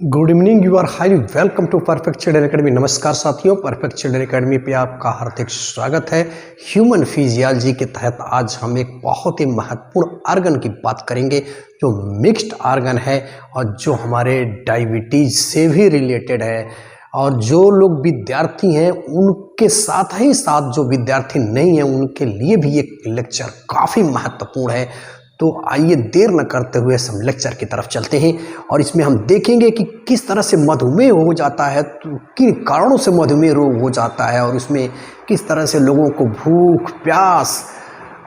Good evening, you are highly welcome to Perfect Children Academy. नमस्कार साथियों, perfect Children academy पे आपका हार्दिक स्वागत है। ह्यूमन फिजियोलॉजी के तहत आज हम एक बहुत ही महत्वपूर्ण आर्गन की बात करेंगे जो मिक्स्ड आर्गन है और जो हमारे डायबिटीज से भी रिलेटेड है। और जो लोग विद्यार्थी हैं उनके साथ ही साथ जो विद्यार्थी नहीं हैं उनके लिए भी एक लेक्चर काफ़ी महत्वपूर्ण है। तो आइए देर न करते हुए हम लेक्चर की तरफ चलते हैं और इसमें हम देखेंगे कि किस तरह से मधुमेह हो जाता है, तो किन कारणों से मधुमेह रोग हो जाता है और उसमें किस तरह से लोगों को भूख, प्यास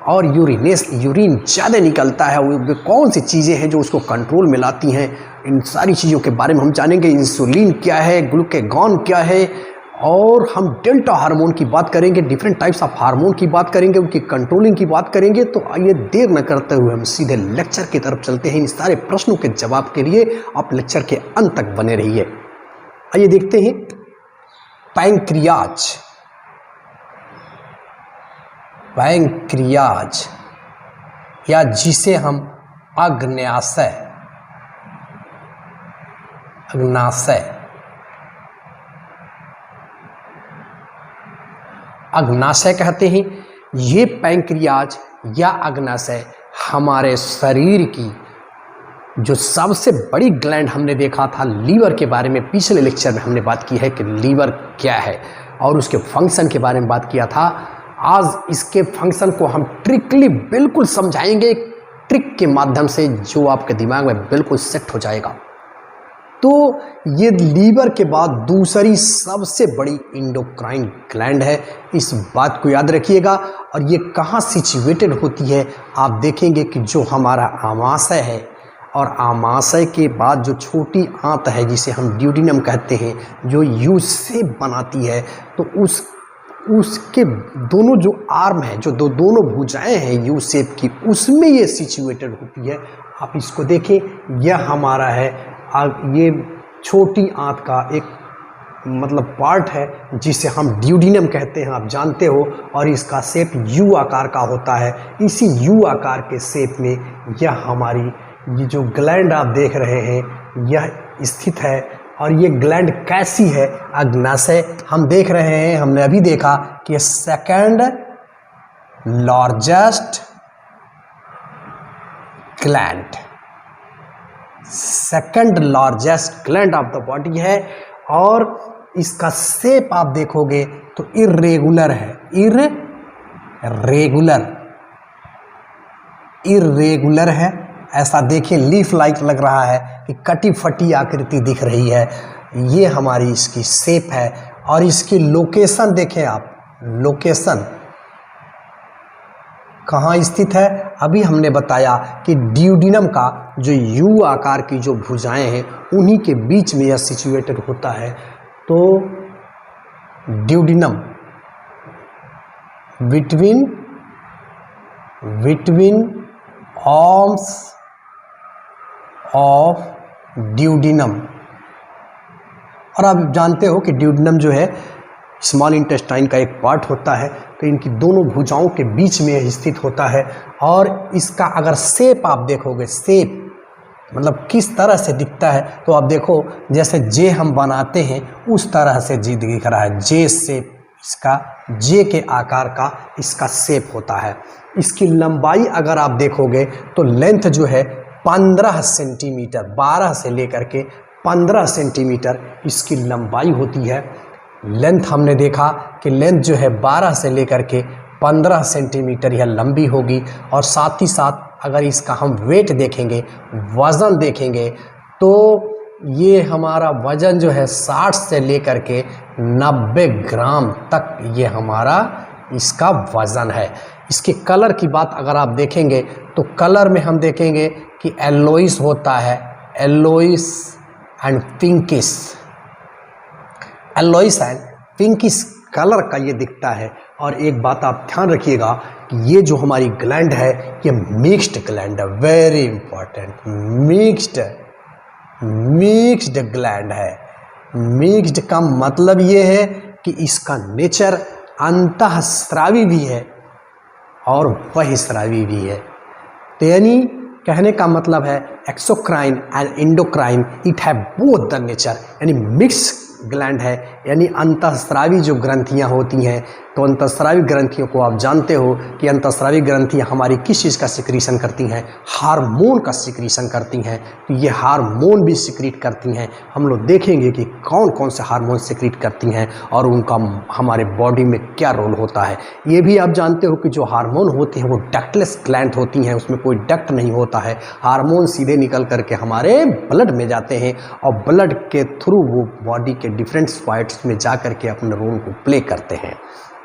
और यूरिन ज़्यादा निकलता है। वो कौन सी चीज़ें हैं जो उसको कंट्रोल में लाती हैं, इन सारी चीज़ों के बारे में हम जानेंगे। इंसुलिन क्या है, ग्लूकागॉन क्या है, और हम डेल्टा हार्मोन की बात करेंगे, डिफरेंट टाइप्स ऑफ हार्मोन की बात करेंगे, उनकी कंट्रोलिंग की बात करेंगे। तो आइए देर न करते हुए हम सीधे लेक्चर की तरफ चलते हैं। इन सारे प्रश्नों के जवाब के लिए आप लेक्चर के अंत तक बने रहिए। आइए देखते हैं पैंक्रियाज। पैंक्रियाज या जिसे हम अग्न्याशय अग्नाशय कहते हैं। ये पैंक्रियाज या अग्नाशय हमारे शरीर की जो सबसे बड़ी ग्लैंड, हमने देखा था लीवर के बारे में, पिछले लेक्चर में हमने बात की है कि लीवर क्या है और उसके फंक्शन के बारे में बात किया था। आज इसके फंक्शन को हम ट्रिकली बिल्कुल समझाएंगे, ट्रिक के माध्यम से जो आपके दिमाग में बिल्कुल सेट हो जाएगा। तो ये लीवर के बाद दूसरी सबसे बड़ी इंडोक्राइन ग्लैंड है, इस बात को याद रखिएगा। और ये कहाँ सिचुएटेड होती है, आप देखेंगे कि जो हमारा आमाशय है और आमाशय के बाद जो छोटी आंत है जिसे हम ड्यूडिनम कहते हैं, जो यू शेप बनाती है, तो उसके दोनों जो आर्म है, जो दोनों भुजाएं हैं यू शेप की, उसमें ये सिचुएटेड होती है। आप इसको देखें, यह हमारा है, ये छोटी आंत का एक पार्ट है जिसे हम ड्यूडिनम कहते हैं, आप जानते हो। और इसका शेप यू आकार का होता है। इसी यू आकार के शेप में यह हमारी ये जो ग्लैंड आप देख रहे हैं यह स्थित है। और ये ग्लैंड कैसी है, अग्नाशय हम देख रहे हैं, हमने अभी देखा कि second largest gland, second largest gland of the body है। और इसका शेप आप देखोगे तो इर्रेगुलर है, इर्रेगुलर है। ऐसा देखिए, लीफ लाइक लग रहा है कि कटी फटी आकृति दिख रही है। ये हमारी इसकी शेप है। और इसकी लोकेशन देखें आप, लोकेशन कहाँ स्थित है, अभी हमने बताया कि ड्यूडिनम का जो यू आकार की जो भुजाएं हैं उन्हीं के बीच में यह सिचुएटेड होता है। तो duodenum between arms of duodenum. और आप जानते हो कि ड्यूडिनम जो है स्मॉल इंटेस्टाइन का एक पार्ट होता है, तो इनकी दोनों भुजाओं के बीच में स्थित होता है। और इसका अगर शेप आप देखोगे, शेप किस तरह से दिखता है, तो आप देखो जैसे जे हम बनाते हैं उस तरह से जी दिख रहा है, जे शेप, इसका जे के आकार का इसका शेप होता है। इसकी लंबाई अगर आप देखोगे तो लेंथ जो है 15 सेंटीमीटर, 12 से लेकर के 15 सेंटीमीटर इसकी लंबाई होती है। लेंथ हमने देखा कि लेंथ जो है 12 से लेकर के 15 सेंटीमीटर यह लंबी होगी। और साथ ही साथ अगर इसका हम वेट देखेंगे, वज़न देखेंगे, तो ये हमारा वज़न जो है 60 से लेकर के 90 ग्राम तक ये हमारा इसका वज़न है। इसके कलर की बात अगर आप देखेंगे तो कलर में हम देखेंगे कि येलोइश होता है, yellowish and pinkish, yellowish and pinkish colour का ये दिखता है। और एक बात आप ध्यान रखिएगा कि ये जो हमारी ग्लैंड है ये मिक्स्ड ग्लैंड है, वेरी इंपॉर्टेंट, मिक्स्ड ग्लैंड है। मिक्स्ड का मतलब ये है कि इसका नेचर अंतःस्रावी भी है और बहिःस्रावी भी है। तो यानी कहने का मतलब है exocrine and endocrine it have both the nature, यानी मिक्स ग्लैंड है, यानी अंतःस्रावी जो ग्रंथियां होती हैं, तो अंतःस्रावी ग्रंथियों को आप जानते हो कि अंतःस्रावी ग्रंथियां हमारी किस चीज़ का सिक्रीशन करती हैं, हार्मोन का सिक्रीशन करती हैं। तो ये हार्मोन भी सिक्रीट करती हैं। हम लोग देखेंगे कि कौन कौन से हार्मोन सिक्रीट करती हैं और उनका हमारे बॉडी में क्या रोल होता है। ये भी आप जानते हो कि जो हार्मोन होते हैं वो डक्टलेस ग्लैंड होती हैं, उसमें कोई डक्ट नहीं होता है। हार्मोन सीधे निकल करके हमारे ब्लड में जाते हैं और ब्लड के थ्रू वो बॉडी के डिफरेंट पार्ट्स में जा करके अपने रोल को प्ले करते हैं।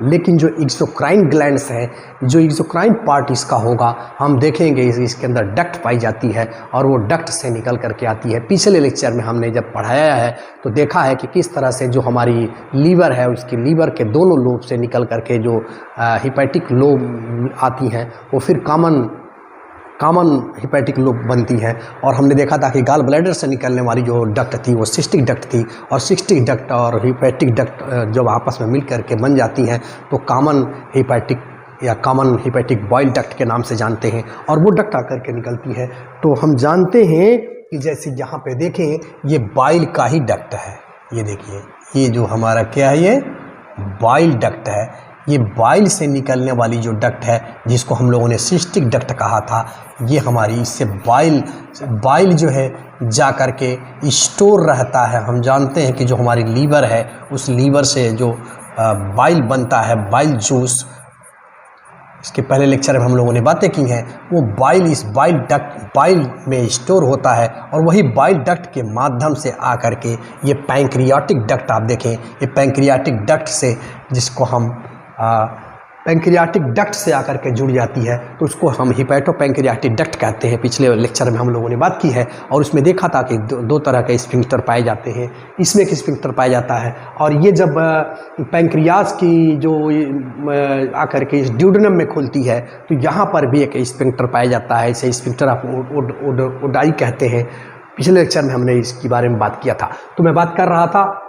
लेकिन जो एक्सोक्राइन ग्लैंड्स है, जो एक्सोक्राइन पार्ट इसका होगा, हम देखेंगे इसके अंदर डक्ट पाई जाती है और वो डक्ट से निकल करके आती है। पिछले लेक्चर में हमने जब पढ़ाया है तो देखा है कि किस तरह से जो हमारी लीवर है उसकी लीवर के दोनों लोब से निकल करके जो हिपैटिक लोब आती हैं वो फिर कॉमन हिपैटिक लोब बनती है। और हमने देखा था कि गाल ब्लैडर से निकलने वाली जो डक्ट थी वो सिस्टिक डक्ट थी, और सिस्टिक डक्ट और हिपैटिक डक्ट जब आपस में मिल करके बन जाती हैं तो कॉमन हिपैटिक या कॉमन हिपैटिक बॉइल डक्ट के नाम से जानते हैं, और वो डक्ट आकर के निकलती है। तो हम जानते हैं कि जैसे यहाँ पे देखें ये बाइल का ही डक्ट है। ये देखिए, ये जो हमारा क्या है, ये बाइल डक्ट है। ये बाइल से निकलने वाली जो डक्ट है जिसको हम लोगों ने सिस्टिक डक्ट कहा था, ये हमारी इससे बाइल जो है जा कर के स्टोर रहता है। हम जानते हैं कि जो हमारी लीवर है उस लीवर से जो बाइल बनता है, बाइल जूस, इसके पहले लेक्चर में हम लोगों ने बातें की हैं, वो इस बाइल में स्टोर होता है, और वही बाइल डक्ट के माध्यम से आकर के ये पैंक्रियाटिक डक्ट, आप देखें ये पैंक्रियाटिक डक्ट से, जिसको हम पैंक्रियाटिक डक्ट से आकर के जुड़ जाती है तो उसको हम हिपैटोपैंक्रियाटिक डक्ट कहते हैं। पिछले लेक्चर में हम लोगों ने बात की है और उसमें देखा था कि दो तरह के स्फिंक्टर पाए जाते हैं। इसमें एक स्फिंक्टर पाया जाता है, और ये जब पैंक्रियाज की जो आकर के इस ड्यूडेनम में खुलती है तो यहाँ पर भी एक स्फिंक्टर पाया जाता है। इसे स्फिंक्टर आप ओडाई कहते हैं। पिछले लेक्चर में हमने इसके बारे में बात किया था। तो मैं बात कर रहा था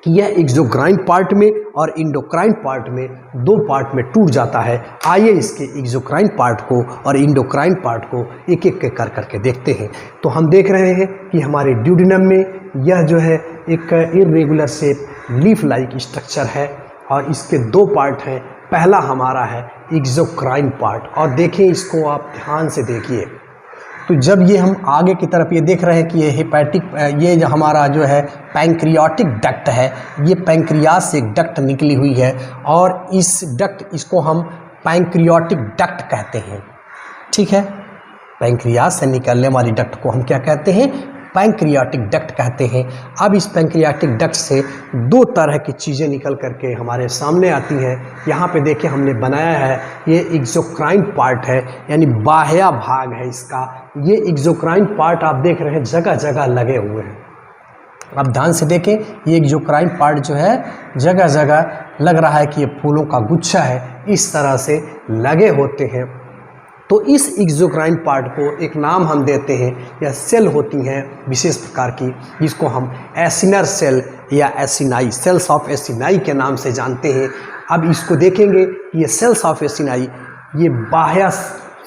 कि यह एक्सोक्राइन पार्ट में और इंडोक्राइन पार्ट में दो पार्ट में टूट जाता है। आइए इसके एक्सोक्राइन पार्ट को और इंडोक्राइन पार्ट को एक एक कर करके देखते हैं। तो हम देख रहे हैं कि हमारे ड्यूडेनम में यह जो है एक irregular shape leaf like structure है, और इसके दो पार्ट हैं। पहला हमारा है एक्सोक्राइन पार्ट, और देखें इसको आप ध्यान से देखिए। तो जब ये हम आगे की तरफ ये देख रहे हैं कि ये हिपैटिक, ये जो हमारा जो है पैंक्रियाटिक डक्ट है, ये पैंक्रियाज से एक डक्ट निकली हुई है, और इसको हम पैंक्रियाटिक डक्ट कहते हैं। ठीक है, पैंक्रियाज से निकलने वाली डक्ट को हम क्या कहते हैं, पैंक्रियाटिक डक्ट कहते हैं। अब इस पैंक्रियाटिक डक्ट से दो तरह की चीज़ें निकल करके हमारे सामने आती हैं। यहाँ पे देखिए हमने बनाया है, ये एक्सोक्राइन पार्ट है, यानी बाह्य भाग है इसका। ये एक्सोक्राइन पार्ट आप देख रहे हैं जगह जगह लगे हुए हैं। अब ध्यान से देखें, ये एक्सोक्राइन पार्ट जो है जगह जगह लग रहा है कि ये फूलों का गुच्छा है, इस तरह से लगे होते हैं। तो इस एक्सोक्राइन पार्ट को एक नाम हम देते हैं, या सेल होती हैं विशेष प्रकार की, जिसको हम एसिनर सेल या एसिनाई, सेल्स ऑफ एसिनाई के नाम से जानते हैं। अब इसको देखेंगे, ये सेल्स ऑफ एसिनाई ये बाह्य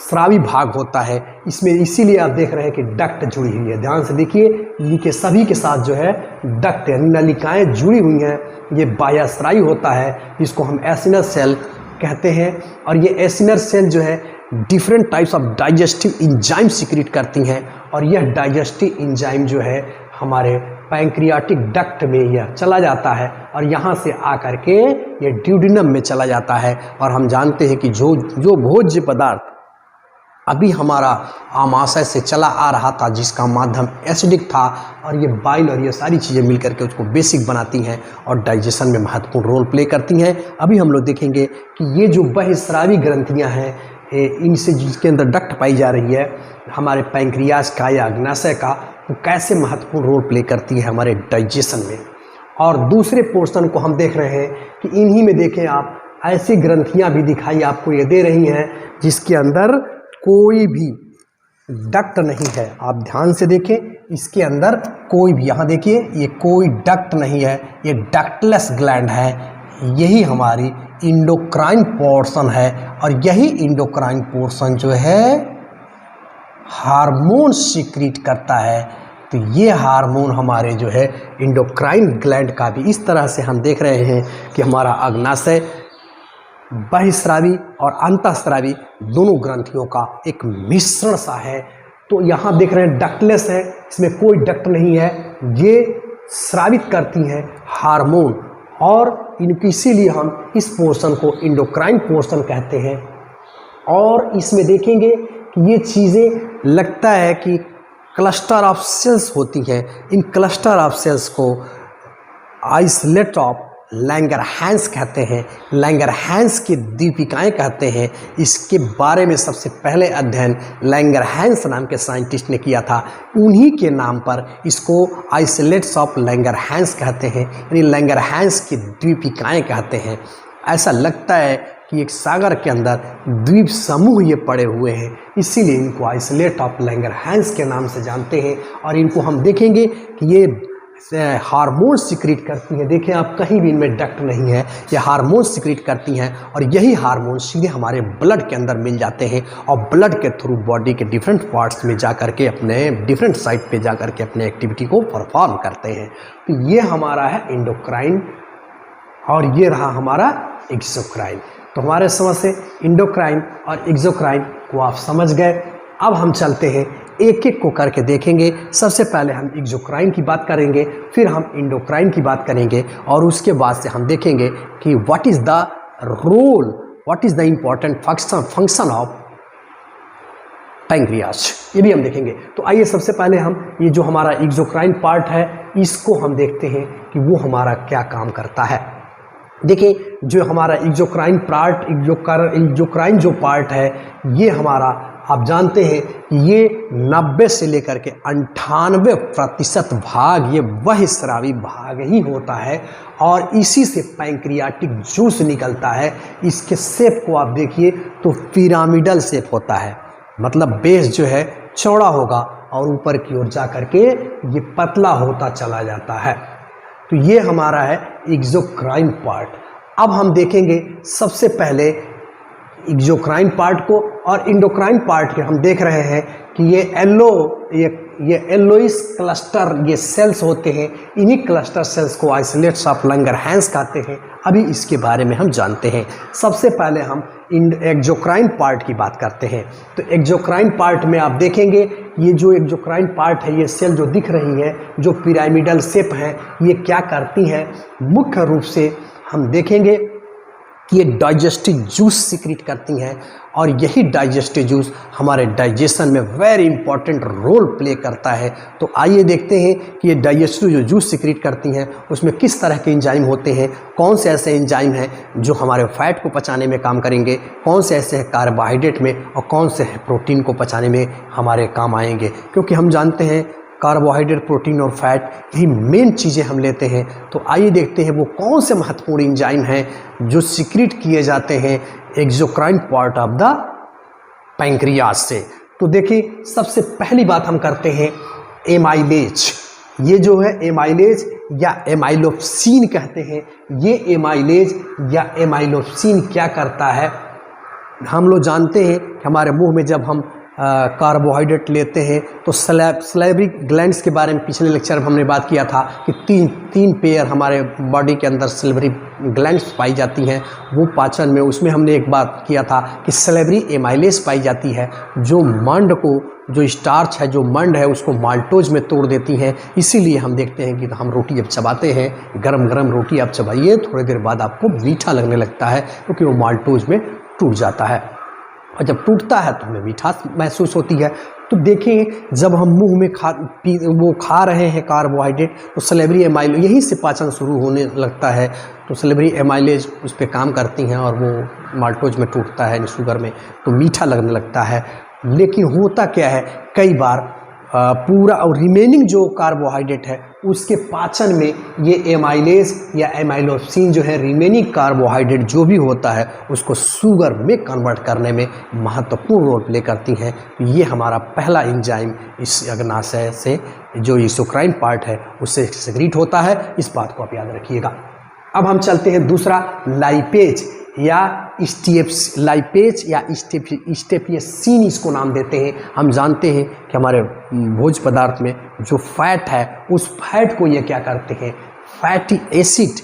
स्रावी भाग होता है इसमें, इसीलिए आप देख रहे हैं कि डक्ट जुड़ी हुई है। ध्यान से देखिए, इनके सभी के साथ जो है डक्ट यानी नलिकाएँ जुड़ी हुई हैं। ये बाह्य स्रावी होता है, जिसको हम एसिनर सेल कहते हैं। और ये एसिनर सेल जो है different types of digestive enzyme secrete करती हैं, और यह डाइजेस्टिव इंजाइम जो है हमारे पैंक्रियाटिक डक्ट में यह चला जाता है, और यहाँ से आकर के ये ड्यूडेनम में चला जाता है। और हम जानते हैं कि जो भोज्य पदार्थ अभी हमारा आमाशय से चला आ रहा था, जिसका माध्यम एसिडिक था, और ये बाइल और ये सारी चीज़ें मिलकर के उसको बेसिक बनाती हैं और डाइजेशन में महत्वपूर्ण रोल प्ले करती हैं। अभी हम लोग देखेंगे कि ये जो बहिस्रावी ग्रंथियाँ हैं, इनसे जिसके अंदर डक्ट पाई जा रही है हमारे पैंक्रियाज का या अग्नाशय का, वो कैसे महत्वपूर्ण रोल प्ले करती है हमारे डाइजेशन में। और दूसरे पोर्शन को हम देख रहे हैं कि इन्हीं में देखें आप, ऐसी ग्रंथियां भी दिखाई आपको ये दे रही हैं जिसके अंदर कोई भी डक्ट नहीं है। आप ध्यान से देखें, इसके अंदर कोई भी, यहाँ देखिए ये कोई डक्ट नहीं है, ये डक्टलेस ग्लैंड है। यही हमारी इंडोक्राइन पोर्शन है, और यही इंडोक्राइन पोर्शन जो है हार्मोन सीक्रेट करता है। तो ये हार्मोन हमारे जो है एंडोक्राइन ग्लैंड का भी इस तरह से हम देख रहे हैं कि हमारा अग्नाशय बहिस्रावी और अंतःस्रावी दोनों ग्रंथियों का एक मिश्रण सा है। तो यहाँ देख रहे हैं डक्टलेस है, इसमें कोई डक्ट नहीं है, ये स्रावित करती हैं हार्मोन और इनकी इसीलिए हम इस पोर्शन को एंडोक्राइन पोर्शन कहते हैं। और इसमें देखेंगे कि ये चीज़ें लगता है कि क्लस्टर ऑफ सेल्स होती हैं। इन क्लस्टर ऑफ सेल्स को आइसोलेट ऑफ लैंगरहैंस कहते हैं, लैंगरहैंस की दीपिकाएँ कहते हैं। इसके बारे में सबसे पहले अध्ययन लैंगरहैंस नाम के साइंटिस्ट ने किया था। उन्हीं के नाम पर इसको आइसोलेट्स ऑफ लैंगरहैंस कहते हैं, यानी लैंगरहैंस की दीपिकाएँ कहते हैं। ऐसा लगता है कि एक सागर के अंदर द्वीप समूह ये पड़े हुए हैं, इसीलिए इनको आइसोलेट ऑफ लैंगरहैंस के नाम से जानते हैं। और इनको हम देखेंगे कि ये हार्मोन सीक्रेट करती हैं। देखें आप, कहीं भी इनमें डक्ट नहीं है, ये हार्मोन सीक्रेट करती हैं और यही हार्मोन सीधे हमारे ब्लड के अंदर मिल जाते हैं और ब्लड के थ्रू बॉडी के डिफरेंट पार्ट्स में जा कर के अपने डिफरेंट साइट पे जा कर के अपने एक्टिविटी को परफॉर्म करते हैं। तो ये हमारा है एंडोक्राइन और ये रहा हमारा एक्सोक्राइन। तो हमारे समझ से एंडोक्राइन और एक्सोक्राइन को आप समझ गए। अब हम चलते हैं, एक एक को करके देखेंगे। सबसे पहले हम एक्सोक्राइन की बात करेंगे, फिर हम एंडोक्राइन की बात करेंगे और उसके बाद से हम देखेंगे कि what is the role, what is the important function of pancreas, ये भी हम देखेंगे। तो आइए सबसे पहले हम ये जो हमारा एक्सोक्राइन पार्ट है इसको हम देखते हैं कि वो हमारा क्या काम करता है। देखिए, जो हमारा एक्सोक्राइन पार्ट, एक्सोक्राइन जो पार्ट है ये हमारा, आप जानते हैं कि ये 90 से लेकर के 98% भाग ये बहिस्रावी भाग ही होता है और इसी से पैंक्रियाटिक जूस निकलता है। इसके शेप को आप देखिए तो पिरामिडल शेप होता है, मतलब बेस जो है चौड़ा होगा और ऊपर की ओर जा करके ये पतला होता चला जाता है। तो ये हमारा है एक्सोक्राइन पार्ट। अब हम देखेंगे सबसे पहले एक्सोक्राइन पार्ट को और एंडोक्राइन पार्ट के। हम देख रहे हैं कि ये एलोइस क्लस्टर ये सेल्स होते हैं, इन्हीं क्लस्टर सेल्स को आइसोलेट्स ऑफ लैंगरहैंस कहते हैं। अभी इसके बारे में हम जानते हैं। सबसे पहले हम एक्सोक्राइन पार्ट की बात करते हैं। तो एक्सोक्राइन पार्ट में आप देखेंगे ये जो एक्सोक्राइन पार्ट है, ये सेल जो दिख रही है जो पिरामिडल शेप है, ये क्या करती हैं? मुख्य रूप से हम देखेंगे कि ये डाइजेस्टिव जूस सीक्रेट करती हैं और यही डाइजेस्टिव जूस हमारे डाइजेशन में वेरी इंपॉर्टेंट रोल प्ले करता है। तो आइए देखते हैं कि ये डाइजेस्टिव जो जूस सीक्रेट करती हैं उसमें किस तरह के एंजाइम होते हैं, कौन से ऐसे एंजाइम हैं जो हमारे फैट को पचाने में काम करेंगे, कौन से ऐसे हैं कार्बोहाइड्रेट में और कौन से हैं प्रोटीन को पचाने में हमारे काम आएंगे। क्योंकि हम जानते हैं कार्बोहाइड्रेट, प्रोटीन और फैट यही मेन चीज़ें हम लेते हैं। तो आइए देखते हैं वो कौन से महत्वपूर्ण एंजाइम हैं जो सीक्रेट किए जाते हैं exocrine part of the pancreas से। तो देखिए, सबसे पहली बात हम करते हैं एमाइलेज। ये जो है एमाइलेज या एमाइलोप्सिन कहते हैं। ये एमाइलेज या एमाइलोप्सिन क्या करता है? हम लोग जानते हैं कि हमारे मुंह में जब हम कार्बोहाइड्रेट लेते हैं तो सलेवरी ग्लैंड्स के बारे में पिछले लेक्चर में हमने बात किया था कि तीन पेयर हमारे बॉडी के अंदर सलेवरी ग्लैंड्स पाई जाती हैं। वो पाचन में, उसमें हमने एक बात किया था कि सलेवरी एमाइलेज पाई जाती है जो मंड को, जो स्टार्च है, जो मंड है, उसको माल्टोज में तोड़ देती हैं। इसीलिए हम देखते हैं कि हम रोटी जब चबाते हैं, गरम गरम रोटी आप चबाइए, थोड़ी देर बाद आपको मीठा लगने लगता है क्योंकि वो माल्टोज में टूट जाता है और जब टूटता है तो हमें मिठास महसूस होती है। तो देखिए, जब हम मुंह में खा रहे हैं कार्बोहाइड्रेट तो सलेवरी एमाइलेज यहीं से पाचन शुरू होने लगता है। तो सलेवरी एमाइलेज उस पर काम करती हैं और वो माल्टोज में टूटता है शुगर में, तो मीठा लगने लगता है। लेकिन होता क्या है, कई बार पूरा और रिमेनिंग जो कार्बोहाइड्रेट है उसके पाचन में ये एमाइलेज या एमाइलोप्सिन जो है रिमेनिंग कार्बोहाइड्रेट जो भी होता है उसको शुगर में कन्वर्ट करने में महत्वपूर्ण रोल प्ले करती हैं। तो ये हमारा पहला एंजाइम इस अग्नाशय से जो एक्सोक्राइन पार्ट है उससे सेक्रेट होता है। इस बात को आप याद रखिएगा। अब हम चलते हैं दूसरा, लाइपेज। या स्टेप्स लाइपेज या स्टेपियसिन इसको नाम देते हैं। हम जानते हैं कि हमारे भोज्य पदार्थ में जो फैट है उस फैट को ये क्या करते हैं, फैटी एसिड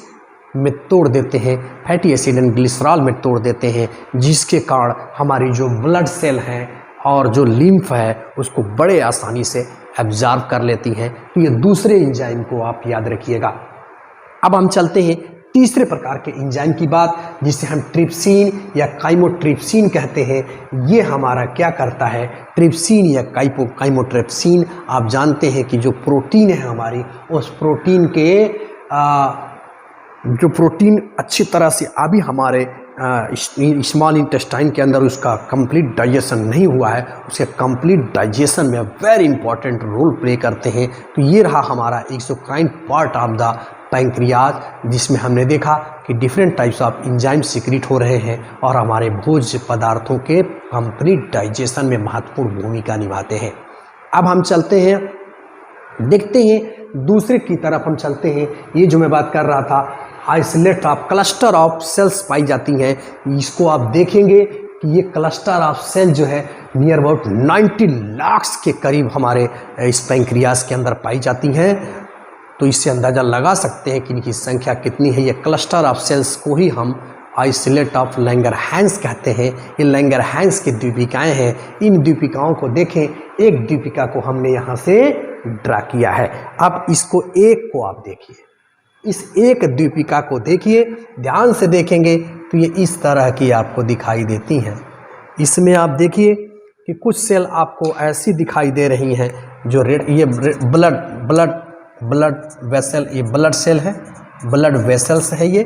में तोड़ देते हैं, फैटी एसिड एंड ग्लिसरॉल में तोड़ देते हैं, जिसके कारण हमारी जो ब्लड सेल हैं और जो लिम्फ है उसको बड़े आसानी से एब्जॉर्ब कर लेती हैं। तो ये दूसरे एंजाइम को आप याद रखिएगा। अब हम चलते हैं तीसरे प्रकार के एंजाइम की बात, जिसे हम ट्रिप्सिन या काइमोट्रिप्सिन कहते हैं। ये हमारा क्या करता है, ट्रिप्सिन या काइमोट्रिप्सिन, आप जानते हैं कि जो प्रोटीन है हमारी, उस प्रोटीन के जो प्रोटीन अच्छी तरह से अभी हमारे स्मॉल इंटेस्टाइन के अंदर उसका कंप्लीट डाइजेशन नहीं हुआ है, उसके कंप्लीट डाइजेशन में वेरी इंपॉर्टेंट रोल प्ले करते हैं। तो ये रहा हमारा exocrine part of the pancreas, जिसमें हमने देखा कि different types of enzyme secret हो रहे हैं और हमारे भोज्य पदार्थों के कंप्लीट डाइजेशन में महत्वपूर्ण भूमिका निभाते हैं। अब हम चलते हैं, देखते हैं दूसरे की तरफ हम चलते हैं। ये जो मैं बात कर रहा था, isolate of cluster of cells पाई जाती हैं। इसको आप देखेंगे कि ये क्लस्टर ऑफ सेल जो है नियर अबाउट 90 लाख के करीब हमारे इस पैंक्रियाज के अंदर पाई जाती हैं। तो इससे अंदाज़ा लगा सकते हैं कि इनकी संख्या कितनी है। ये क्लस्टर ऑफ सेल्स को ही हम आइसोलेट ऑफ लैंगरहैंस कहते हैं। ये लैंगरहैंस की द्वीपिकाएँ हैं। इन द्वीपिकाओं को देखें, एक द्वीपिका को हमने यहाँ से ड्रा किया है। अब इसको एक को आप देखिए, इस एक द्वीपिका को देखिए, ध्यान से देखेंगे तो ये इस तरह की आपको दिखाई देती हैं। इसमें आप देखिए कि कुछ सेल आपको ऐसी दिखाई दे रही हैं जो रेड, ये ब्लड वेसल, ये ब्लड सेल है, ब्लड वेसल्स है ये,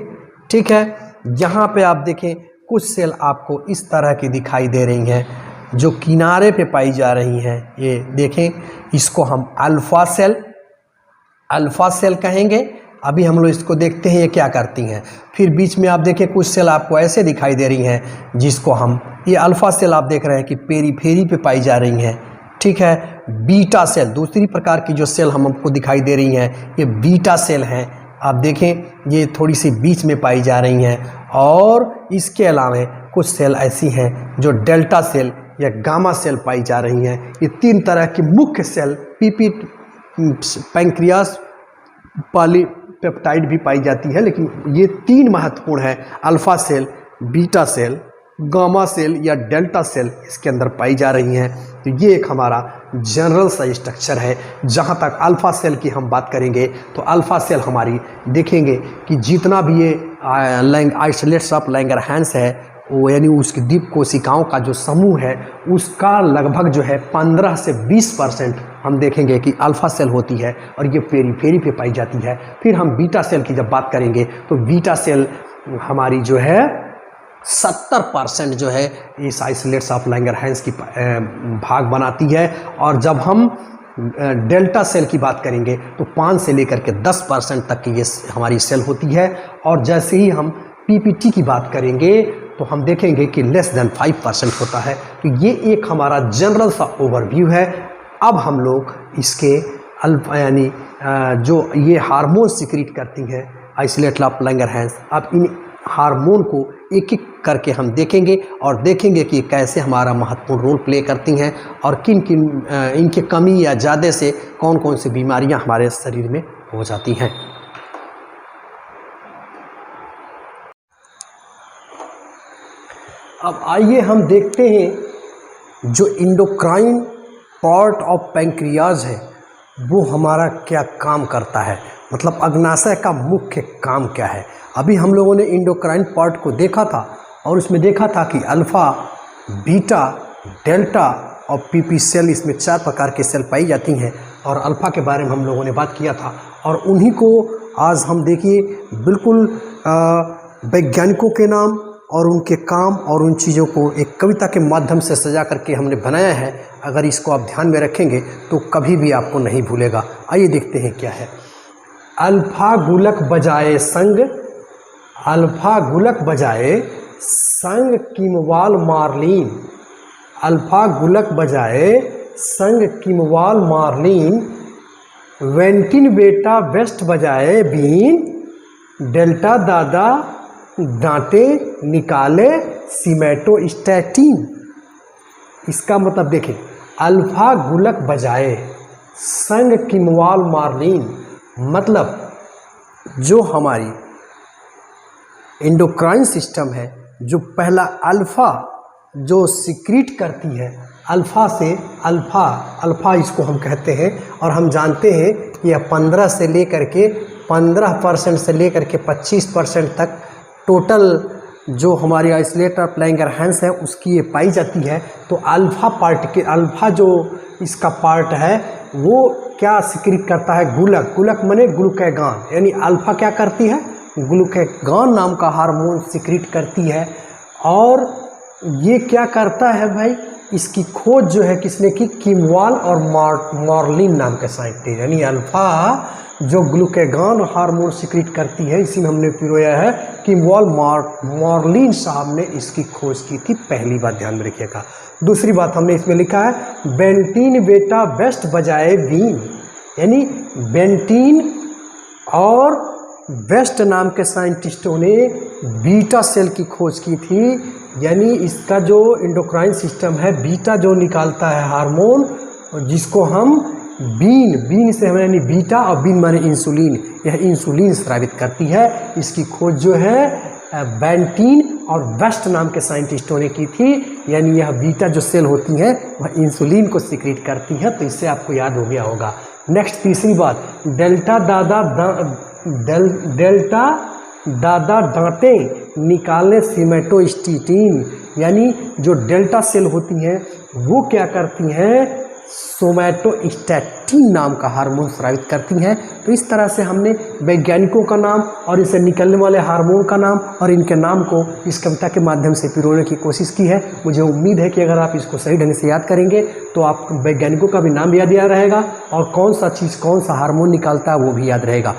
ठीक है। यहाँ पे आप देखें कुछ सेल आपको इस तरह की दिखाई दे रही हैं जो किनारे पे पाई जा रही हैं। ये देखें, इसको हम अल्फा सेल कहेंगे। अभी हम लोग इसको देखते हैं ये क्या करती हैं। फिर बीच में आप देखें कुछ सेल आपको ऐसे दिखाई दे रही हैं जिसको हम, ये अल्फा सेल आप देख रहे हैं कि पेरीफेरी पे पाई जा रही हैं, ठीक है। बीटा सेल, दूसरी प्रकार की जो सेल हमको दिखाई दे रही हैं, ये बीटा सेल हैं। आप देखें ये थोड़ी सी बीच में पाई जा रही हैं। और इसके अलावा कुछ सेल ऐसी हैं जो डेल्टा सेल या गामा सेल पाई जा रही हैं। ये तीन तरह की मुख्य सेल पैंक्रियाज पॉलीपेप्टाइड भी पाई जाती है, लेकिन ये तीन महत्वपूर्ण है, alpha cell, beta cell, gamma cell या डेल्टा सेल इसके अंदर पाई जा रही हैं। तो ये एक हमारा जनरल सा स्ट्रक्चर है। जहाँ तक अल्फा सेल की हम बात करेंगे तो अल्फा सेल हमारी देखेंगे कि जितना भी ये आइसोलेट्स ऑफ लैंगरहैंस है, वो यानी उसकी द्वीप कोशिकाओं का जो समूह है उसका लगभग जो है 15 से 20% हम देखेंगे कि अल्फा सेल होती है और ये पेरीफेरी पे पाई जाती है। फिर हम बीटा सेल की जब बात करेंगे तो बीटा सेल हमारी जो है 70% जो है इस आइसोलेट्स ऑफ लैंगरहैंस की भाग बनाती है। और जब हम डेल्टा सेल की बात करेंगे तो 5 से लेकर के 10% तक की ये हमारी सेल होती है। और जैसे ही हम पीपीटी की बात करेंगे तो हम देखेंगे कि लेस देन 5% होता है। तो ये एक हमारा जनरल सा ओवरव्यू है। अब हम लोग इसके यानी जो ये हार्मोन सीक्रेट करती हैं आइसोलेट ऑफ लैंगरहैंस, अब इन हार्मोन को एक एक करके हम देखेंगे और देखेंगे कि कैसे हमारा महत्वपूर्ण रोल प्ले करती हैं और किन किन इनके कमी या ज़्यादा से कौन कौन सी बीमारियां हमारे शरीर में हो जाती हैं। अब आइए हम देखते हैं जो इंडोक्राइन पार्ट ऑफ पैंक्रियाज है वो हमारा क्या काम करता है, मतलब अग्नाशय का मुख्य काम क्या है। अभी हम लोगों ने इंडोक्राइन पार्ट को देखा था और उसमें देखा था कि अल्फ़ा, बीटा, डेल्टा और पीपी सेल, इसमें 4 प्रकार के सेल पाई जाती हैं। और अल्फ़ा के बारे में हम लोगों ने बात किया था और उन्हीं को आज हम देखिए बिल्कुल वैज्ञानिकों के नाम और उनके काम और उन चीज़ों को एक कविता के माध्यम से सजा करके हमने बनाया है। अगर इसको आप ध्यान में रखेंगे तो कभी भी आपको नहीं भूलेगा। आइए देखते हैं क्या है। अल्फा गुलक बजाए संग, अल्फा गुलक बजाए संग किमवाल मार्लिन, अल्फा गुलक बजाए संग किमवाल मार्लिन, वेंटिन बेटा वेस्ट बजाए बीन, डेल्टा दादा डांटे निकाले सीमेटोस्टैटिन। इसका मतलब देखें, अल्फा गुलक बजाए संग किमवाल मार्लिन, मतलब जो हमारी एंडोक्राइन सिस्टम है, जो पहला अल्फा जो सिक्रीट करती है, अल्फा से अल्फा इसको हम कहते हैं, और हम जानते हैं कि यह 15 से लेकर के 15% से लेकर के 25% तक टोटल जो हमारी आइसोलेट ऑफ लैंगरहैंस है उसकी ये पाई जाती है। तो अल्फा जो इसका पार्ट है वो क्या सिक्रीट करता है, गुलक माने ग्लूकेगॉन, यानी अल्फा क्या करती है, ग्लूकेगॉन नाम का हार्मोन सिक्रीट करती है। और ये क्या करता है भाई, इसकी खोज जो है किसने की, किमवाल और मार्लिन नाम के साइंटिस्ट, यानी अल्फा जो ग्लूकेगॉन हार्मोन सिक्रीट करती है, इसी में हमने पिरोया है किमवाल मार्लिन साहब ने इसकी खोज की थी, पहली बात ध्यान में रखिएगा। दूसरी बात हमने इसमें लिखा है बेंटीन बेटा बेस्ट बजाए बीन, यानी बेंटीन और वेस्ट नाम के साइंटिस्टों ने बीटा सेल की खोज की थी, यानी इसका जो एंडोक्राइन सिस्टम है बीटा जो निकालता है हार्मोन, जिसको हम बीन से हमें यानी बीटा और बीन माने इंसुलिन, यह इंसुलिन स्रावित करती है। इसकी खोज जो है बेंटीन और वेस्ट नाम के साइंटिस्टों ने की थी, यानी यह बीटा जो सेल होती हैं वह इंसुलिन को सिक्रीट करती हैं। तो इससे आपको याद हो गया होगा। नेक्स्ट तीसरी बात, डेल्टा दादा दांतें निकालने सीमेटोस्टैटिन, यानी जो डेल्टा सेल होती हैं वो क्या करती हैं, सोमैटोस्टैटिन नाम का हार्मोन स्रावित करती हैं। तो इस तरह से हमने वैज्ञानिकों का नाम और इसे निकलने वाले हार्मोन का नाम और इनके नाम को इस कविता के माध्यम से पिरोने की कोशिश की है। मुझे उम्मीद है कि अगर आप इसको सही ढंग से याद करेंगे तो आप वैज्ञानिकों का भी नाम याद रहेगा और कौन सा चीज़ कौन सा हार्मोन निकालता है वो भी याद रहेगा।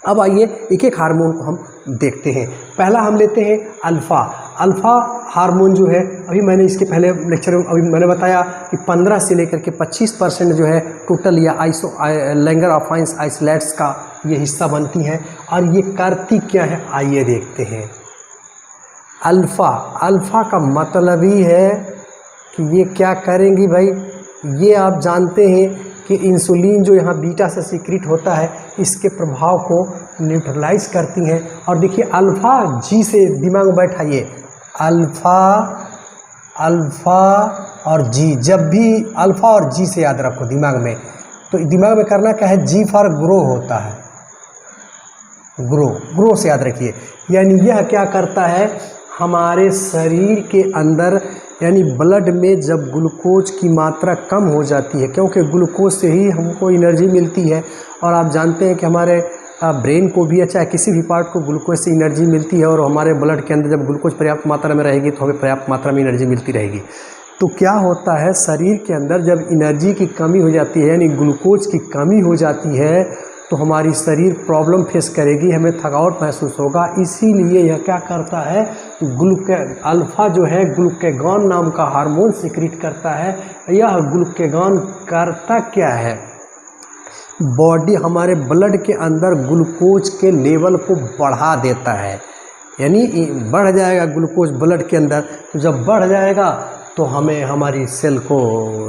अब आइए एक एक हार्मोन को हम देखते हैं। पहला हम लेते हैं अल्फ़ा हार्मोन जो है, अभी मैंने इसके पहले लेक्चर में अभी मैंने बताया कि 15 से लेकर के 25% जो है टोटल या लैंगरहैंस आइसोलेट्स का ये हिस्सा बनती हैं। और ये करती क्या है, आइए देखते हैं। अल्फ़ा का मतलब ही है कि ये क्या करेंगी भाई, ये आप जानते हैं कि इंसुलिन जो यहाँ बीटा से सिक्रीट होता है इसके प्रभाव को न्यूट्रलाइज करती हैं। और देखिए अल्फ़ा जी से दिमाग में बैठाइए, अल्फ़ा और जी, जब भी अल्फ़ा और जी से याद रखो दिमाग में, तो दिमाग में करना क्या है, जी फॉर ग्रो होता है, ग्रो से याद रखिए। यानी यह क्या करता है, हमारे शरीर के अंदर यानी ब्लड में जब ग्लूकोज की मात्रा कम हो जाती है, क्योंकि ग्लूकोज से ही हमको एनर्जी मिलती है। और आप जानते हैं कि हमारे ब्रेन को भी चाहे किसी भी पार्ट को ग्लूकोज से एनर्जी मिलती है, और हमारे ब्लड के अंदर जब ग्लूकोज पर्याप्त मात्रा में रहेगी तो हमें पर्याप्त मात्रा में एनर्जी मिलती रहेगी। तो क्या होता है, शरीर के अंदर जब एनर्जी की कमी हो जाती है यानी ग्लूकोज की कमी हो जाती है तो हमारी शरीर प्रॉब्लम फेस करेगी, हमें थकावट महसूस होगा। इसीलिए यह क्या करता है, अल्फ़ा जो है ग्लूकेगॉन नाम का हार्मोन सिक्रीट करता है। यह ग्लूकेगॉन करता क्या है, बॉडी हमारे ब्लड के अंदर ग्लूकोज के लेवल को बढ़ा देता है, यानी बढ़ जाएगा ग्लूकोज ब्लड के अंदर। तो जब बढ़ जाएगा तो हमें हमारी सेल को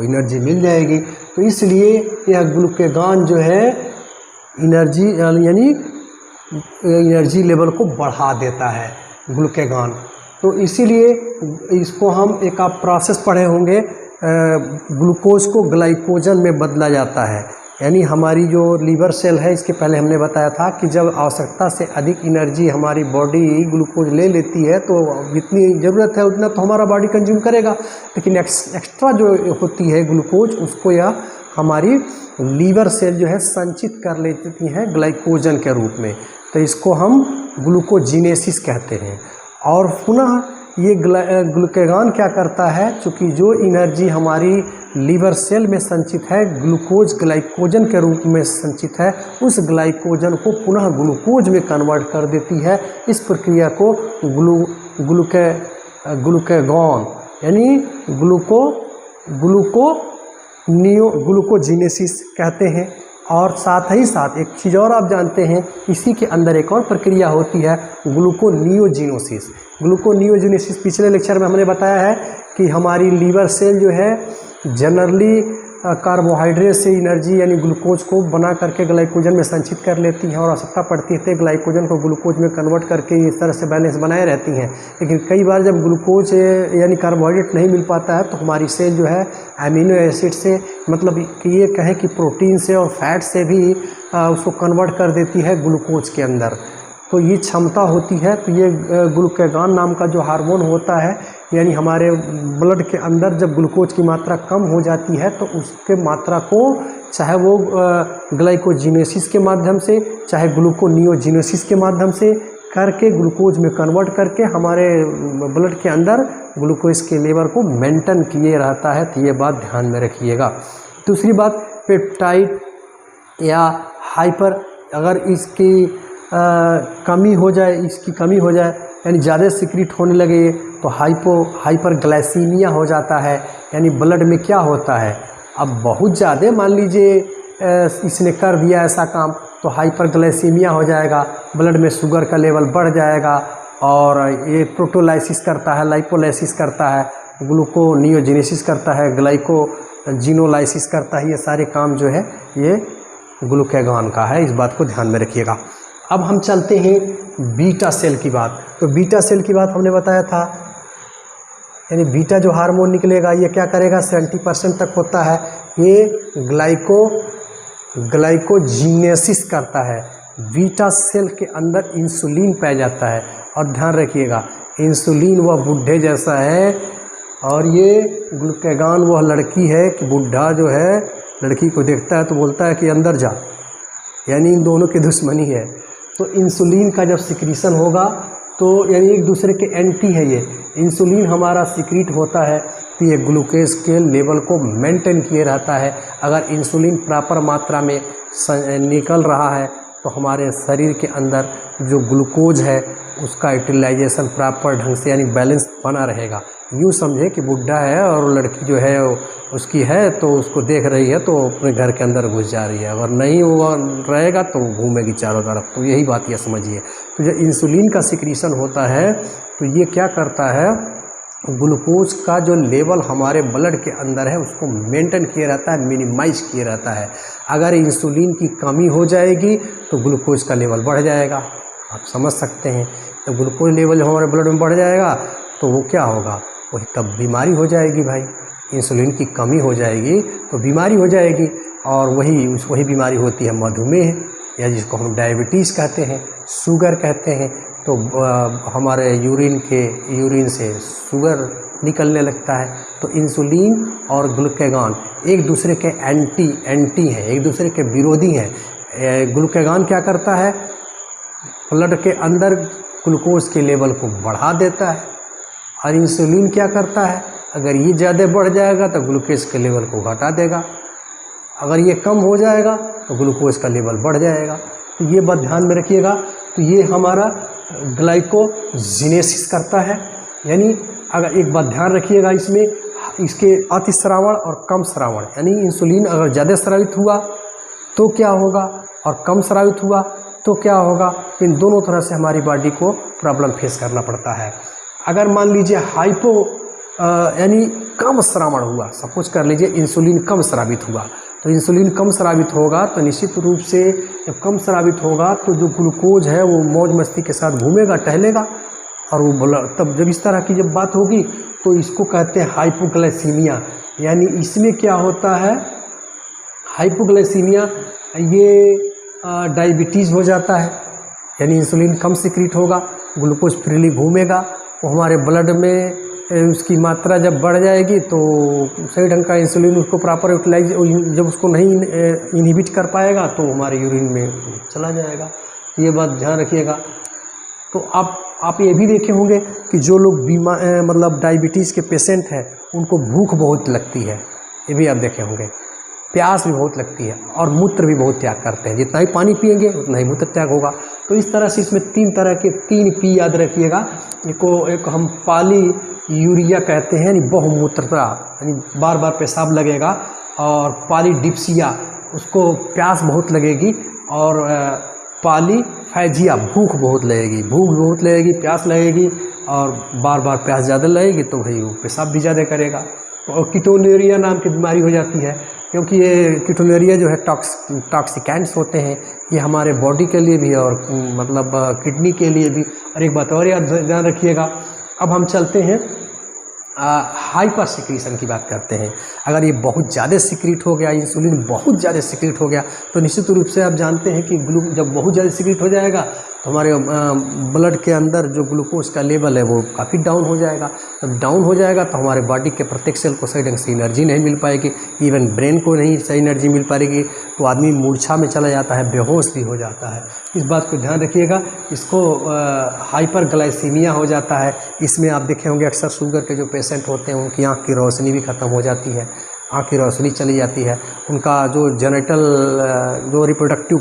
एनर्जी मिल जाएगी। तो इसलिए यह ग्लूकेगॉन जो है एनर्जी यानी एनर्जी लेवल को बढ़ा देता है ग्लूकेगॉन। तो इसीलिए इसको हम एक आप प्रोसेस पढ़े होंगे, ग्लूकोज को ग्लाइकोजन में बदला जाता है। यानी हमारी जो लीवर सेल है, इसके पहले हमने बताया था कि जब आवश्यकता से अधिक एनर्जी हमारी बॉडी ग्लूकोज ले लेती है तो जितनी ज़रूरत है उतना तो हमारा बॉडी कंज्यूम करेगा, लेकिन एक्स्ट्रा जो होती है ग्लूकोज उसको यह हमारी लीवर सेल जो है संचित कर लेती हैं ग्लाइकोजन के रूप में। तो इसको हम ग्लूकोजिनेसिस कहते हैं। और पुनः ये ग्लूकेगॉन क्या करता है, चूँकि जो एनर्जी हमारी लीवर सेल में संचित है ग्लूकोज ग्लाइकोजन के रूप में संचित है, उस ग्लाइकोजन को पुनः ग्लूकोज में कन्वर्ट कर देती है। इस प्रक्रिया को ग्लूकेगॉन यानी ग्लूकोजिनेसिस कहते हैं। और साथ ही साथ एक चीज़ और आप जानते हैं, इसी के अंदर एक और प्रक्रिया होती है ग्लूकोनियोजिनोसिस, ग्लूकोनियोजेनेसिस पिछले लेक्चर में हमने बताया है कि हमारी लीवर सेल जो है जनरली कार्बोहाइड्रेट से एनर्जी यानी ग्लूकोज को बना करके ग्लाइकोजन में संचित कर लेती हैं और आवश्यकता पड़ती है ग्लाइकोजन को ग्लूकोज में कन्वर्ट करके इस तरह से बैलेंस बनाए रहती हैं। लेकिन कई बार जब ग्लूकोज यानी कार्बोहाइड्रेट नहीं मिल पाता है तो हमारी सेल जो है अमीनो एसिड से मतलब कि ये कहें कि प्रोटीन से और फैट से भी उसको कन्वर्ट कर देती है ग्लूकोज के अंदर। तो ये क्षमता होती है। तो ये ग्लूकागॉन नाम का जो हार्मोन होता है यानी हमारे ब्लड के अंदर जब ग्लूकोज की मात्रा कम हो जाती है तो उसके मात्रा को चाहे वो ग्लाइकोजिनेसिस के माध्यम से चाहे ग्लूकोनियोजेनेसिस के माध्यम से करके ग्लूकोज में कन्वर्ट करके हमारे ब्लड के अंदर ग्लूकोज के लेवल को मेंटेन किए रहता है। तो ये बात ध्यान में रखिएगा। दूसरी बात, पेप्टाइड या हाइपर अगर इसकी कमी हो जाए, इसकी कमी हो जाए यानी ज़्यादा सिक्रीट होने लगे तो हाइपरग्लाइसीमिया हो जाता है। यानी ब्लड में क्या होता है, अब बहुत ज़्यादा मान लीजिए इसने कर दिया ऐसा काम तो हाइपरग्लाइसीमिया हो जाएगा, ब्लड में शुगर का लेवल बढ़ जाएगा और ये प्रोटोलाइसिस करता है, लाइपोलाइसिस करता है, ग्लूकोनियोजेनेसिस करता है, ग्लाइकोजिनोलाइसिस करता है। ये सारे काम जो है ये ग्लूकागॉन का है, इस बात को ध्यान में रखिएगा। अब हम चलते हैं बीटा सेल की बात। तो बीटा सेल की बात हमने बताया था यानी बीटा जो हार्मोन निकलेगा ये क्या करेगा, 70% तक होता है, ये ग्लाइकोजिनेसिस करता है। बीटा सेल के अंदर इंसुलिन पाया जाता है और ध्यान रखिएगा इंसुलिन वह बुढ़े जैसा है और ये ग्लूकागॉन वह लड़की है कि बुढ़ा जो है लड़की को देखता है तो बोलता है कि अंदर जा, यानी इन दोनों की दुश्मनी है। तो इंसुलिन का जब सिक्रीशन होगा तो यानी एक दूसरे के एंटी है, ये इंसुलिन हमारा सिक्रीट होता है तो ये ग्लूकोज के लेवल को मेंटेन किए रहता है। अगर इंसुलिन प्रॉपर मात्रा में निकल रहा है तो हमारे शरीर के अंदर जो ग्लूकोज है उसका यूटिलाइजेशन प्रॉपर ढंग से यानी बैलेंस बना रहेगा। यूँ समझे कि बुढ़ा है और लड़की जो है उसकी है तो उसको देख रही है तो अपने घर के अंदर घुस जा रही है, अगर नहीं वो रहेगा तो घूमेगी चारों तरफ। तो यही बात ये समझिए। तो जो इंसुलिन का सिक्रीशन होता है तो ये क्या करता है, ग्लूकोज का जो लेवल हमारे ब्लड के अंदर है उसको मेंटेन किए रहता है, मिनिमाइज किए रहता है। अगर इंसुलिन की कमी हो जाएगी तो ग्लूकोज का लेवल बढ़ जाएगा, आप समझ सकते हैं। तो ग्लूकोज लेवल जब हमारे ब्लड में बढ़ जाएगा तो वो क्या होगा, वही तब बीमारी हो जाएगी भाई। इंसुलिन की कमी हो जाएगी तो बीमारी हो जाएगी और वही बीमारी होती है मधुमेह या जिसको हम डायबिटीज़ कहते हैं, शुगर कहते हैं। तो हमारे यूरिन से शुगर निकलने लगता है। तो इंसुलिन और ग्लूकागॉन एक दूसरे के एंटी हैं, एक दूसरे के विरोधी हैं। ग्लूकागॉन क्या करता है, ब्लड के अंदर ग्लूकोज के लेवल को बढ़ा देता है और इंसुलिन क्या करता है, अगर ये ज़्यादा बढ़ जाएगा तो ग्लूकोज के लेवल को घटा देगा, अगर ये कम हो जाएगा तो ग्लूकोज का लेवल बढ़ जाएगा। तो ये बात ध्यान में रखिएगा। तो ये हमारा ग्लाइकोजिनेसिस करता है। यानी अगर एक बात ध्यान रखिएगा इसमें, इसके अतिस्रावण और कम स्रावण, यानी इंसुलिन अगर ज़्यादा स्रावित हुआ तो क्या होगा और कम स्रावित हुआ तो क्या होगा, इन दोनों तरह से हमारी बॉडी को प्रॉब्लम फेस करना पड़ता है। अगर मान लीजिए हाइपो यानी कम स्रावण हुआ, सपोज कर लीजिए इंसुलिन कम स्रावित हुआ, तो इंसुलिन कम स्रावित होगा तो निश्चित रूप से जब कम स्रावित होगा तो जो ग्लूकोज है वो मौज मस्ती के साथ घूमेगा, टहलेगा और वो तब जब इस तरह की जब बात होगी तो इसको कहते हैं हाइपोग्लाइसीमिया। यानी इसमें क्या होता है, हाइपोग्लाइसीमिया ये डायबिटीज़ हो जाता है। यानी इंसुलिन कम सिक्रीट होगा, ग्लूकोज फ्रीली घूमेगा, वो हमारे ब्लड में उसकी मात्रा जब बढ़ जाएगी तो सही ढंग का इंसुलिन उसको प्रॉपर यूटिलाइज जब उसको नहीं इनहिबिट कर पाएगा तो हमारे यूरिन में चला जाएगा। तो ये बात ध्यान रखिएगा। तो आप ये भी देखे होंगे कि जो लोग मतलब डायबिटीज़ के पेशेंट हैं उनको भूख बहुत लगती है, ये भी आप देखे होंगे, प्यास भी बहुत लगती है और मूत्र भी बहुत त्याग करते हैं। जितना ही पानी पिएंगे उतना ही मूत्र त्याग होगा। तो इस तरह से इसमें 3 तरह के 3 पी याद रखिएगा। एक हम पॉली यूरिया कहते हैं, यानी बहुमूत्रता, यानी बार बार पेशाब लगेगा, और पॉलीडिप्सिया उसको प्यास बहुत लगेगी, और पॉली फैजिया, भूख बहुत लगेगी, प्यास लगेगी और बार बार प्यास ज़्यादा लगेगी तो भाई वो पेशाब भी ज़्यादा करेगा। और कीटोनुरिया नाम की बीमारी हो जाती है, क्योंकि ये कीटोनुरिया जो है टॉक्सिकेंट्स होते हैं, ये हमारे बॉडी के लिए भी और मतलब किडनी के लिए भी। और एक बात और ध्यान रखिएगा, अब हम चलते हैं हाइपर सिक्रीशन की बात करते हैं। अगर ये बहुत ज़्यादा सिक्रीट हो गया, इंसुलिन बहुत ज़्यादा सिक्रीट हो गया, तो निश्चित रूप से आप जानते हैं कि जब बहुत ज़्यादा सिक्रीट हो जाएगा तो हमारे ब्लड के अंदर जो ग्लूकोज का लेवल है वो काफ़ी डाउन हो जाएगा। जब डाउन हो जाएगा तो हमारे बॉडी के प्रत्येक सेल को सही ढंग से एनर्जी नहीं मिल पाएगी, इवन ब्रेन को नहीं सही एनर्जी मिल पाएगी, तो आदमी मूर्छा में चला जाता है, बेहोश भी हो जाता है। इस बात को ध्यान रखिएगा। इसको हाइपर ग्लाइसीमिया हो जाता है। इसमें आप देखे होंगे अक्सर शुगर के जो पेशेंट होते हैं उनकी आँख की रोशनी भी ख़त्म हो जाती है, आँख की रोशनी चली जाती है, उनका जो जेनेटल जो रिप्रोडक्टिव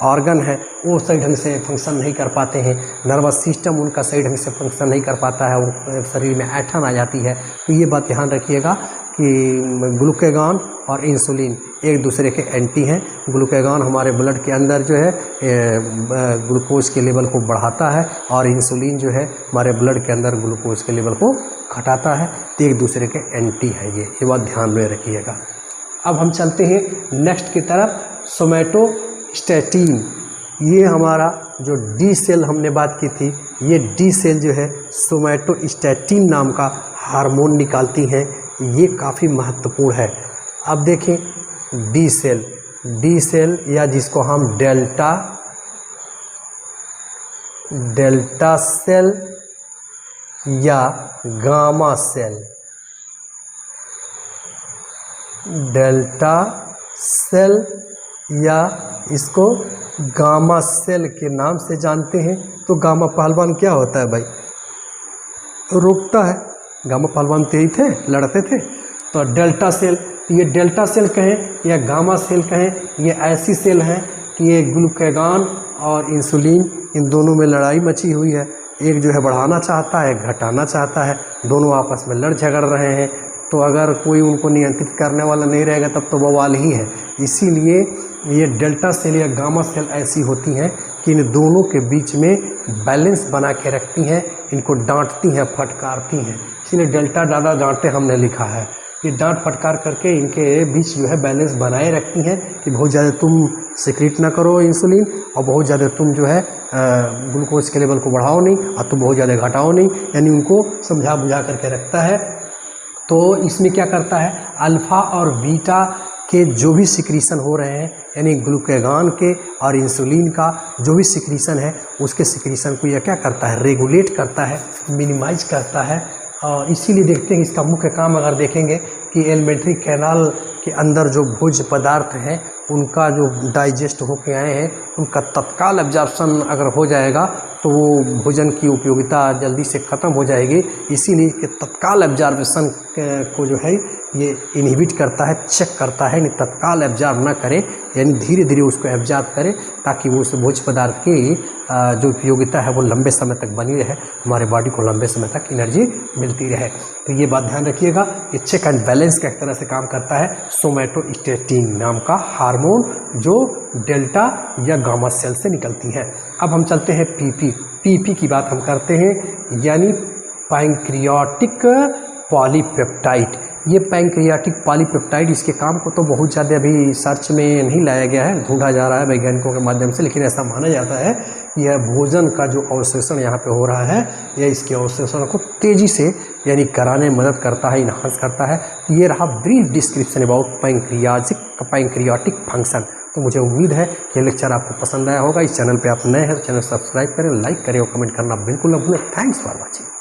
ऑर्गन है वो सही ढंग से फंक्शन नहीं कर पाते हैं, नर्वस सिस्टम उनका सही ढंग से फंक्शन नहीं कर पाता है, उनके शरीर में ऐंठन आ जाती है। तो ये बात ध्यान रखिएगा कि ग्लूकागॉन और इंसुलिन एक दूसरे के एंटी हैं। ग्लूकागॉन हमारे ब्लड के अंदर जो है ग्लूकोज के लेवल को बढ़ाता है और इंसुलिन जो है हमारे ब्लड के अंदर ग्लूकोज के लेवल को घटाता है। तो एक दूसरे के एंटी है, ये बात ध्यान में रखिएगा। अब हम चलते हैं नेक्स्ट की तरफ, सोमैटोस्टैटिन। ये हमारा जो डी सेल हमने बात की थी, ये डी सेल जो है सोमैटोस्टैटिन नाम का हार्मोन निकालती हैं। ये काफ़ी महत्वपूर्ण है। अब देखें डी सेल या जिसको हम डेल्टा सेल या गामा सेल, डेल्टा सेल या इसको गामा सेल के नाम से जानते हैं। तो गामा पहलवान क्या होता है भाई? रोकता है। गामा पहलवान तेज थे, लड़ते थे। तो डेल्टा सेल, ये डेल्टा सेल कहें या गामा सेल कहें, ये ऐसी सेल हैं कि ये ग्लूकागॉन और इंसुलिन इन दोनों में लड़ाई मची हुई है। एक जो है बढ़ाना चाहता है, घटाना चाहता है, दोनों आपस में लड़ झगड़ रहे हैं। तो अगर कोई उनको नियंत्रित करने वाला नहीं रहेगा तब तो बवाल ही है। इसीलिए ये डेल्टा सेल या गामा सेल ऐसी होती हैं कि इन दोनों के बीच में बैलेंस बना के रखती हैं, इनको डांटती हैं, फटकारती हैं। इसलिए डेल्टा ज़्यादा डांटते हमने लिखा है। ये डांट फटकार करके इनके बीच जो है बैलेंस बनाए रखती हैं कि बहुत ज़्यादा तुम सिक्रीट ना करो इंसुलिन और बहुत ज़्यादा तुम जो है ग्लूकोज के लेवल को बढ़ाओ नहीं और तुम बहुत ज़्यादा घटाओ नहीं, यानी उनको समझा बुझा करके रखता है। तो इसमें क्या करता है, अल्फ़ा और बीटा के जो भी सिक्रीशन हो रहे हैं, यानी ग्लूकागॉन के और इंसुलिन का जो भी सिक्रीशन है, उसके सिक्रीशन को यह क्या करता है, रेगुलेट करता है, मिनिमाइज करता है। और इसीलिए देखते हैं इसका मुख्य काम अगर देखेंगे कि एलिमेंट्री कैनाल के अंदर जो भोज्य पदार्थ हैं उनका जो डाइजेस्ट होके आए हैं उनका तत्काल एब्जॉर्प्शन अगर हो जाएगा तो वो भोजन की उपयोगिता जल्दी से ख़त्म हो जाएगी। इसीलिए कि तत्काल एब्जॉर्प्शन को जो है ये इनहिबिट करता है, चेक करता है, यानी तत्काल एब्जॉर्ब ना करे, यानी धीरे धीरे उसको एब्जॉर्ब करे ताकि वो उस भोज्य पदार्थ की जो उपयोगिता है वो लंबे समय तक बनी रहे, हमारे बॉडी को लंबे समय तक एनर्जी मिलती रहे। तो ये बात ध्यान रखिएगा, ये चेक एंड बैलेंस का एक तरह से काम करता है सोमैटोस्टैटिन नाम का हार्मोन जो डेल्टा या गामा सेल से निकलती है। अब हम चलते हैं पीपी की बात हम करते हैं, यानी पैंक्रियाटिक पॉलीपेप्टाइड। ये पैंक्रियाटिक पॉलीपेप्टाइड, इसके काम को तो बहुत ज़्यादा अभी सर्च में नहीं लाया गया है, ढूंढा जा रहा है वैज्ञानिकों के माध्यम से, लेकिन ऐसा माना जाता है यह भोजन का जो अवशोषण यहाँ पे हो रहा है, यह इसके अवशोषण को तेज़ी से यानी कराने में मदद करता है, इन्हांस करता है। ये रहा brief description about pancreatic function. तो मुझे उम्मीद है कि लेक्चर आपको पसंद आया होगा। इस चैनल पे आप नए हैं तो चैनल सब्सक्राइब करें, लाइक करें और कमेंट करना बिल्कुल ना भूलें। Thanks for watching.